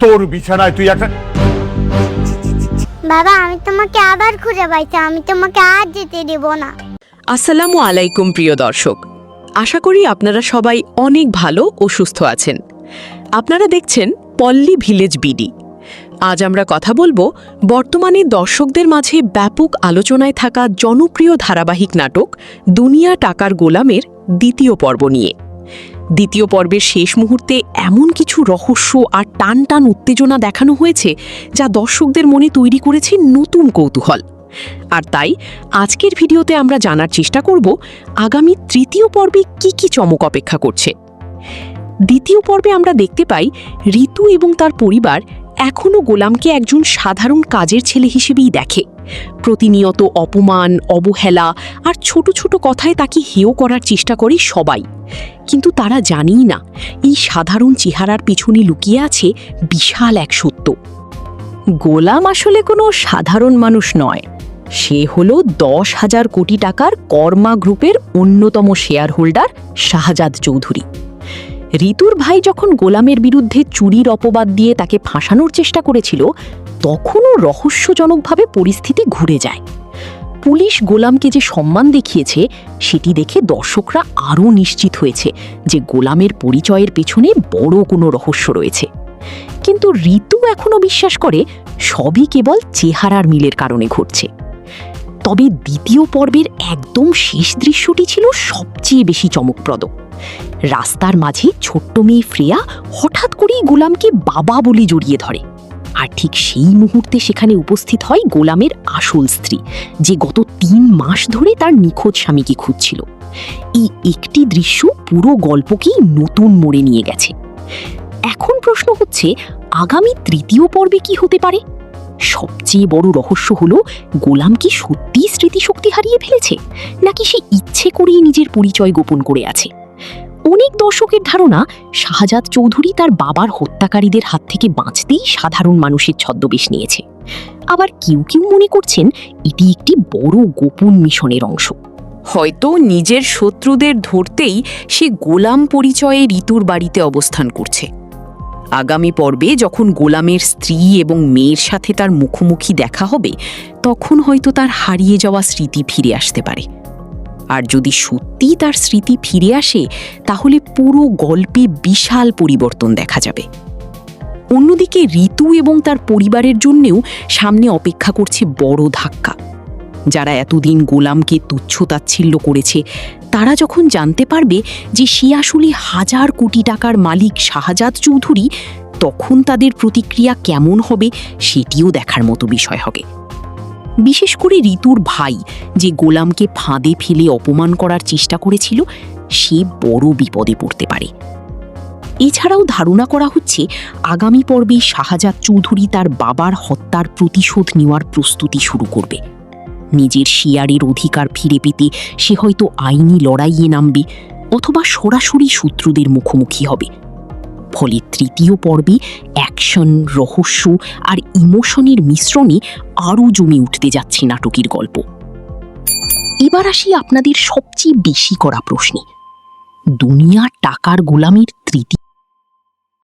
তোর বিছানায় তুই একটা বাবা, আমি তোমাকে আবার খুঁজে পাইছি, আমি তোমাকে আর যেতে দেব না। আসসালামু আলাইকুম প্রিয় দর্শক, আশা করি আপনারা সবাই অনেক ভালো ও সুস্থ আছেন। আপনারা দেখছেন পল্লী ভিলেজ বিডি। আজ আমরা কথা বলবো বর্তমানে দর্শকদের মাঝে ব্যাপক আলোচনায় থাকা জনপ্রিয় ধারাবাহিক নাটক দুনিয়া টাকার গোলামের দ্বিতীয় পর্ব নিয়ে। দ্বিতীয় পর্বের শেষ মুহূর্তে এমন কিছু রহস্য আর টান টান উত্তেজনা দেখানো হয়েছে যা দর্শকদের মনে তৈরি করেছে নতুন কৌতূহল। আর তাই আজকের ভিডিওতে আমরা জানার চেষ্টা করব আগামী তৃতীয় পর্বে কি কি চমক অপেক্ষা করছে। দ্বিতীয় পর্বে আমরা দেখতে পাই ঋতু এবং তার পরিবার এখনও গোলামকে একজন সাধারণ কাজের ছেলে হিসেবেই দেখে। প্রতিনিয়ত অপমান, অবহেলা আর ছোট ছোট কথায় তাকে হেয় করার চেষ্টা করে সবাই। কিন্তু তারা জানেই না এই সাধারণ চেহারার পেছনে লুকিয়ে আছে বিশাল এক সত্য। গোলাম আসলে কোনো সাধারণ মানুষ নয়, সে হলো 10,000 কোটি টাকার কর্মা গ্রুপের অন্যতম শেয়ার হোল্ডার শাহজাদ চৌধুরী। ঋতুর ভাই যখন গোলামের বিরুদ্ধে চুরির অপবাদ দিয়ে তাকে ফাঁসানোর চেষ্টা করেছিল, তখনও রহস্যজনকভাবে পরিস্থিতি ঘুরে যায়। পুলিশ গোলামকে যে সম্মান দেখিয়েছে সেটি দেখে দর্শকরা আরও নিশ্চিত হয়েছে যে গোলামের পরিচয়ের পেছনে বড় কোনো রহস্য রয়েছে। কিন্তু ঋতু এখনও বিশ্বাস করে সবই কেবল চেহারার মিলের কারণে ঘটছে। তবে দ্বিতীয় পর্বের একদম শেষ দৃশ্যটি ছিল সবচেয়ে বেশি চমকপ্রদ। রাস্তার মাঝে ছোট্ট মেয়ে ফ্রেয়া হঠাৎ করেই গোলামকে বাবা বলে জড়িয়ে ধরে, আর ঠিক সেই মুহূর্তে সেখানে উপস্থিত হয় গোলামের আসল স্ত্রী, যে গত 3 মাস ধরে তার নিখোঁজ স্বামীকে খুঁজছিল। এই একটি দৃশ্য পুরো গল্পকেই নতুন মোড়ে নিয়ে গেছে। এখন প্রশ্ন হচ্ছে, আগামী তৃতীয় পর্বে কি হতে পারে? সবচেয়ে বড় রহস্য হলো, গোলাম কি সত্যিই স্মৃতিশক্তি হারিয়ে ফেলেছে, নাকি সে ইচ্ছে করেই নিজের পরিচয় গোপন করে আছে? অনেক দর্শকের ধারণা শাহজাদ চৌধুরী তার বাবার হত্যাকারীদের হাত থেকে বাঁচতেই সাধারণ মানুষের ছদ্মবেশ নিয়েছে। আবার কেউ কেউ মনে করছেন এটি একটি বড় গোপন মিশনের অংশ। হয়তো নিজের শত্রুদের ধরতেই সে গোলাম পরিচয়ে ঋতুর বাড়িতে অবস্থান করছে। আগামী পর্বে যখন গোলামের স্ত্রী এবং মেয়ের সাথে তার মুখোমুখি দেখা হবে, তখন হয়তো তার হারিয়ে যাওয়া স্মৃতি ফিরে আসতে পারে। আর যদি সত্যিই তার স্মৃতি ফিরে আসে, তাহলে পুরো গল্পে বিশাল পরিবর্তন দেখা যাবে। অন্যদিকে ঋতু এবং তার পরিবারের জন্যেও সামনে অপেক্ষা করছে বড় ধাক্কা। যারা এতদিন গোলামকে তুচ্ছ-তাচ্ছিল্য করেছে, তারা যখন জানতে পারবে যে সে আসলে 1000 কোটি টাকার মালিক শাহজাদ চৌধুরী, তখন তাদের প্রতিক্রিয়া কেমন হবে সেটিও দেখার মতো বিষয় হবে। বিশেষ করে ঋতুর ভাই, যে গোলামকে ফাঁদে ফেলে অপমান করার চেষ্টা করেছিল, সে বড় বিপদে পড়তে পারে। এছাড়াও ধারণা করা হচ্ছে আগামী পর্বে শাহজাদ চৌধুরী তার বাবার হত্যার প্রতিশোধ নেওয়ার প্রস্তুতি শুরু করবে। নিজের শেয়ারের অধিকার ফিরে পেতে সে হয়তো আইনি লড়াইয়ে নামবে, অথবা সরাসরি শত্রুদের মুখোমুখি হবে। ফলে তৃতীয় পর্বে অ্যাকশন, রহস্য আর ইমোশনের মিশ্রণে আরও জমে উঠতে যাচ্ছে নাটকের গল্প। এবার আসি আপনাদের সবচেয়ে বেশি করা প্রশ্নে, দুনিয়া টাকার গোলামের তৃতীয়